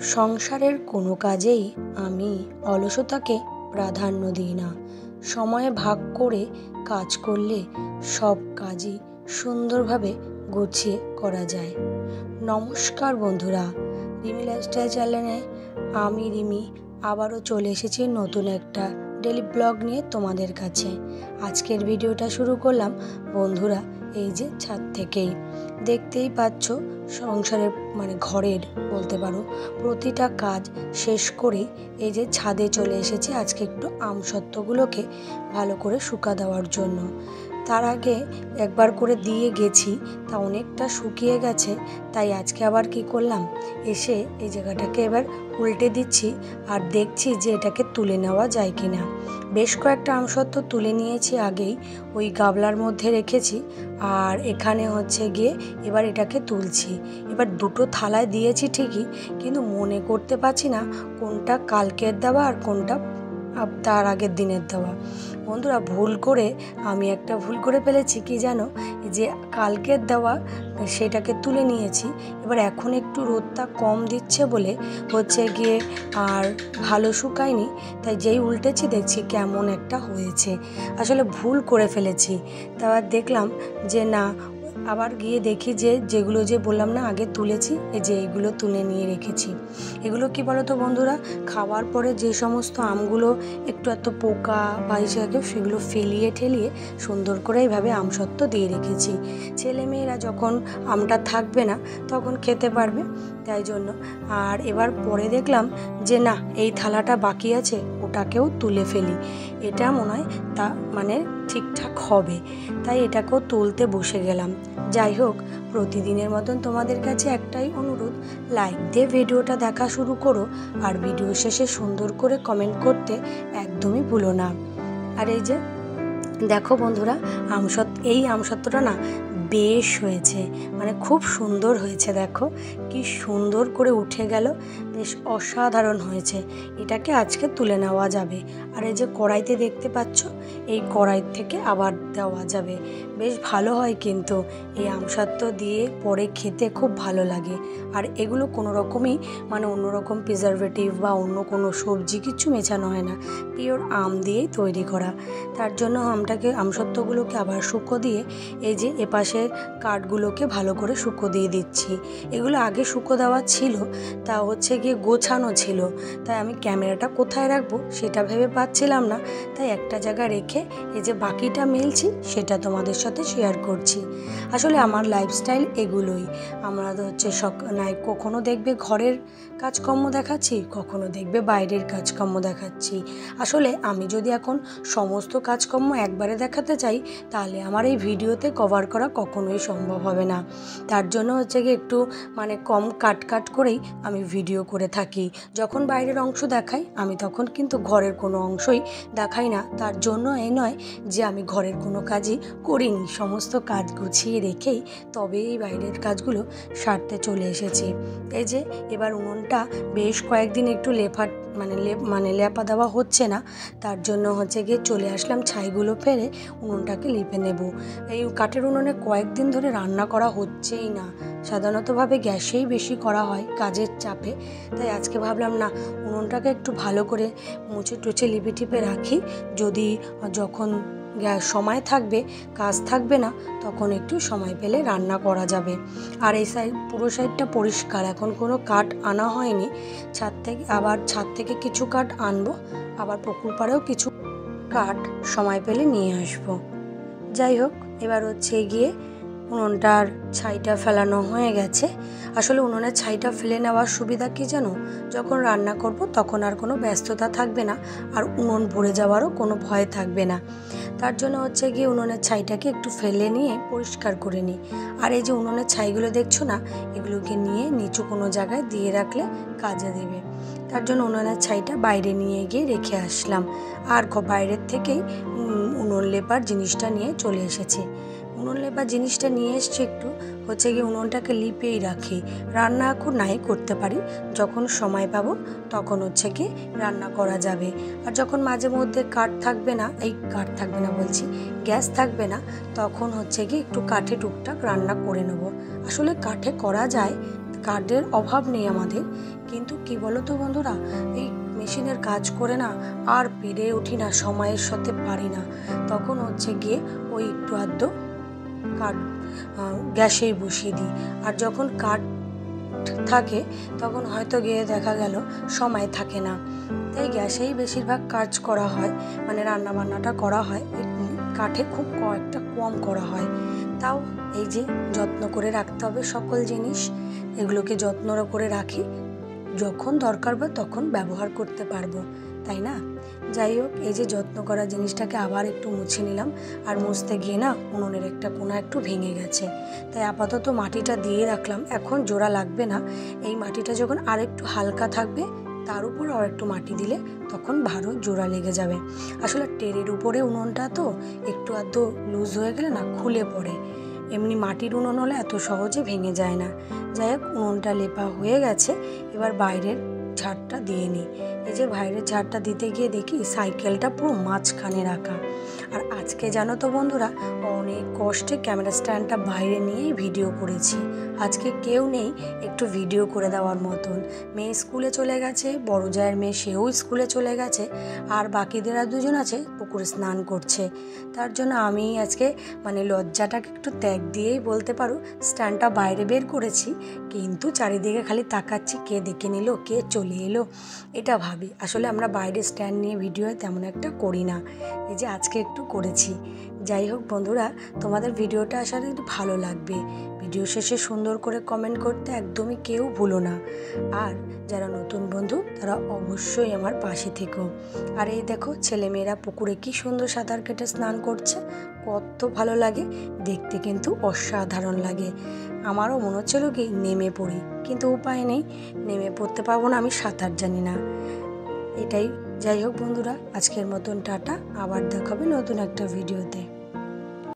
সংসারের কোনো কাজেই আমি অলসতাকে প্রাধান্য দিই না। সময়ে ভাগ করে কাজ করলে সব কাজই সুন্দরভাবে গুছিয়ে করা যায়। নমস্কার বন্ধুরা, রিমি লাইফস্টাইল চ্যানেলে আমি রিমি আবারও চলে এসেছি নতুন একটা ডেলি ব্লগ নিয়ে তোমাদের কাছে। আজকের ভিডিওটা শুরু করলাম বন্ধুরা এই যে ছাদ থেকেই। দেখতেই পাচ্ছ সংসারের ঘরের বলতে পারো প্রতিটা কাজ শেষ করে এই যে ছাদে চলে এসেছি আজকে একটু আমসত্ত্বগুলোকে ভালো করে শুকা দেওয়ার জন্য। তার আগে একবার করে দিয়ে গেছি, তা অনেকটা শুকিয়ে গেছে, তাই আজকে আবার কি করলাম, এসে এই জায়গাটাকে এবার উল্টে দিচ্ছি আর দেখছি যে এটাকে তুলে নেওয়া যায় কি না। বেশ কয়েকটা আমসত্ত্ব তুলে নিয়েছি আগেই, ওই গাবলার মধ্যে রেখেছি, আর এখানে হচ্ছে গিয়ে এবার এটাকে তুলছি। এবার দুটো থালায় দিয়েছি ঠিকই, কিন্তু মনে করতে পারছি না কোনটা কালকের দেওয়া আর কোনটা তার আগের দিনের দেওয়া। বন্ধুরা আমি একটা ভুল করে ফেলেছি, কি জানো, যে কালকের দেওয়া সেটাকে তুলে নিয়েছি। এবার এখন একটু রোদটা কম দিচ্ছে বলে হচ্ছে গিয়ে আর ভালো শুকায়নি, তাই যেই উল্টেছি দেখছি কেমন একটা হয়েছে। আসলে ভুল করে ফেলেছি। তারপর দেখলাম যে না, আবার গিয়ে দেখি যে যেগুলো যে বললাম না আগে তুলেছি, এই যে এইগুলো তুলে নিয়ে রেখেছি। এগুলো কি বলো তো বন্ধুরা, খাওয়ার পরে যে সমস্ত আমগুলো একটু এত পোকা বা হিসেবে সেগুলো ফেলিয়ে ঠেলিয়ে সুন্দর করে এইভাবে আমসত্ত্ব দিয়ে রেখেছি। ছেলেমেয়েরা যখন আমটা থাকবে না তখন খেতে পারবে, তাই জন্য। আর এবার পরে দেখলাম যে না, এই থালাটা বাকি আছে, ওটাকেও তুলে ফেলি, এটা মনে হয় তা ঠিকঠাক হবে, তাই এটাকেও তুলতে বসে গেলাম। যাই হোক, প্রতিদিনের মতন তোমাদের কাছে একটাই অনুরোধ, লাইক দিয়ে ভিডিওটা দেখা শুরু করো, আর ভিডিও শেষে সুন্দর করে কমেন্ট করতে একদমই ভুলো না। আর এই যে দেখো বন্ধুরা, এই আমসত্ত্বটা না বেশ হয়েছে, খুব সুন্দর হয়েছে। দেখো কি সুন্দর করে উঠে গেল, বেশ অসাধারণ হয়েছে। এটাকে আজকে তুলে নেওয়া যাবে। আর এই যে কড়াইতে দেখতে পাচ্ছ, এই কড়াই থেকে আবার দেওয়া যাবে, বেশ ভালো হয় কিন্তু এই আমসত্ত্ব দিয়ে পরে খেতে খুব ভালো লাগে। আর এগুলো কোনো রকমই অন্যরকম প্রিজারভেটিভ বা অন্য কোনো সবজি কিছু মেশানো হয় না, পিওর আম দিয়েই তৈরি করা। তার জন্য আমসত্ত্বগুলোকে আবার শুকো দিয়ে এই যে এপাশে কাঠগুলোকে ভালো করে শুকো দিয়ে দিচ্ছি। এগুলো আগে শুকো দেওয়া ছিল, তা হচ্ছে গিয়ে গোছানো ছিল, তাই আমি ক্যামেরাটা কোথায় রাখবো সেটা ভেবে পাচ্ছিলাম না, তাই একটা জায়গা রেখে এই যে বাকিটা মেলছি সেটা তোমাদের সাথে শেয়ার করছি। আসলে আমার লাইফস্টাইল এগুলোই। আমরা হচ্ছে কখনো দেখবে ঘরের কাজকর্ম দেখাচ্ছি, কখনো দেখবে বাইরের কাজকর্ম দেখাচ্ছি। আসলে আমি যদি এখন সমস্ত কাজকর্ম একবারে দেখাতে চাই, তাহলে আমার এই ভিডিওতে কভার করা কখনোই সম্ভব হবে না। তার জন্য হচ্ছে গিয়ে একটু কম কাট করেই আমি ভিডিও করে থাকি। যখন বাইরের অংশ দেখাই আমি তখন কিন্তু ঘরের কোনো অংশই দেখাই না। তার জন্য এই নয় যে আমি ঘরের কোনো কাজই করিনি, সমস্ত কাজ গুছিয়ে রেখেই তবে এই বাইরের কাজগুলো সারতে চলে এসেছি। এই যে এবার উনুনটা বেশ কয়েকদিন একটু লেপা দেওয়া হচ্ছে না, তার জন্য হচ্ছে গিয়ে চলে আসলাম ছাইগুলো ফেলে উনুনটাকে লিপে নেব। এই কাঠের উনুনে কয়েকদিন ধরে রান্না করা হচ্ছেই না, সাধারণতভাবে গ্যাসেই বেশি করা হয় কাজের চাপে, তাই আজকে ভাবলাম না, উনুনটাকে একটু ভালো করে মুছে টুছে লিপে টিপে রাখি, যদি যখন সময় থাকবে, কাজ থাকবে না, তখন একটু সময় পেলে রান্না করা যাবে। আর এই পুরো সাইডটা পরিষ্কার, এখন কোনো কাঠ আনা হয়নি। ছাদ থেকে কিছু কাঠ আনবো, আবার পুকুর পাড়েও কিছু কাঠ সময় পেলে নিয়ে আসবো। যাই হোক, এবার হচ্ছে গিয়ে উনুনটার ছাইটা ফেলানো হয়ে গেছে। আসলে উনুনের ছাইটা ফেলে নেওয়ার সুবিধা কি জানো, যখন রান্না করব তখন আর কোনো ব্যস্ততা থাকবে না, আর উনুন ভরে যাওয়ারও কোনো ভয় থাকবে না। তার জন্য হচ্ছে গিয়ে উনুনের ছাইটাকে একটু ফেলে নিয়ে পরিষ্কার করে নিই। আর এই যে উনুনের ছাইগুলো দেখছো না, এগুলোকে নিয়ে নিচু কোনো জায়গায় দিয়ে রাখলে কাজে দেবে। তার জন্য উনুনের ছাইটা বাইরে নিয়ে গিয়ে রেখে আসলাম, আর বাইরের থেকেই উনুন লেপার জিনিসটা নিয়ে চলে এসেছি। উনুন লেপার জিনিসটা নিয়ে এসছি, একটু হচ্ছে গিয়ে উনুনটাকে লিপেই রাখি। রান্না এখন নাই করতে পারি, যখন সময় পাবো তখন হচ্ছে কি রান্না করা যাবে। আর যখন মাঝে মধ্যে কাঠ থাকবে না বলছি, গ্যাস থাকবে না, তখন হচ্ছে কি একটু কাঠে টুকটাক রান্না করে নেব। আসলে কাঠে করা যায়, কাঠের অভাব নেই আমাদের, কিন্তু কি বলো তো বন্ধুরা, এই মেশিনের কাজ করে না আর পেরে উঠি না, সময়ের সাথে পারি না। তখন হচ্ছে গিয়ে ওই একটু আধটু কাঠ গ্যাসেই বসিয়ে দিই। আর যখন কাঠ থাকে তখন হয়তো গিয়ে দেখা গেল সময় থাকে না, তাই গ্যাসেই বেশিরভাগ কাজ করা হয়, মানে রান্না বান্নাটা করা হয়। কাঠে খুব একটা কম করা হয়। তাও এই যে যত্ন করে রাখতে হবে সকল জিনিস, এগুলোকে যত্ন করে রাখি, যখন দরকার হবে তখন ব্যবহার করতে পারবো, তাই না? যাই হোক, এই যে যত্ন করা জিনিসটাকে আবার একটু মুছে নিলাম। আর মুছতে গিয়ে না উনুনের একটা কোণা একটু ভেঙে গেছে, তাই আপাতত মাটিটা দিয়ে রাখলাম। এখন জোড়া লাগবে না, এই মাটিটা যখন আর একটু হালকা থাকবে তার উপর আর একটু মাটি দিলে তখন ভালো জোড়া লেগে যাবে। আসলে টেরের উপরে উনুনটা তো একটু আধটু লুজ হয়ে গেলে না খুলে পড়ে, এমনি মাটির উনুন হলে এত সহজে ভেঙে যায় না। যাই হোক, উনুনটা লেপা হয়ে গেছে, এবার বাইরের ঝাড়টা দিয়ে নিই। এই যে বাইরের ঝাড়টা দিতে গিয়ে দেখি সাইকেলটা পুরো মাঝখানে রাখা। আর আজকে জানো তো বন্ধুরা, অনেক কষ্টে ক্যামেরা স্ট্যান্ডটা বাইরে নিয়েই ভিডিও করেছি। আজকে কেউ নেই একটু ভিডিও করে দেওয়ার মতন। মেয়ে স্কুলে চলে গেছে, বড় জায়ের মেয়ে সেও স্কুলে চলে গেছে, আর বাকিদের আর দুজন আছে পুকুরে স্নান করছে। তার জন্য আমি আজকে লজ্জাটাকে একটু ত্যাগ দিয়েই বলতে পারো স্ট্যান্ডটা বাইরে বের করেছি, কিন্তু চারিদিকে খালি তাকাচ্ছি কে দেখে নিল, কে চলে এলো, এটা ভাবি। আসলে আমরা বাইরে স্ট্যান্ড নিয়ে ভিডিও তেমন একটা করি না, এই যে আজকে একটু করেছি। যাই হোক বন্ধুরা, তোমাদের ভিডিওটা আসলে একটু ভালো লাগবে। ভিডিও শেষে সুন্দর করে কমেন্ট করতে একদমই কেউ ভুলো না। আর যারা নতুন বন্ধু তারা অবশ্যই আমার পাশে থেকো। আর এই দেখো ছেলেমেয়েরা পুকুরে কি সুন্দর সাঁতার কেটে স্নান করছে, কত ভালো লাগে দেখতে, কিন্তু অসাধারণ লাগে। আমারও মনে হচ্ছিল কি নেমে পড়ি, কিন্তু উপায় নেই, নেমে পড়তে পারবো না, আমি সাঁতার জানি না, এটাই। যাই হোক বন্ধুরা, আজকের মতন টাটা, আবার দেখাবে নতুন একটা ভিডিওতে।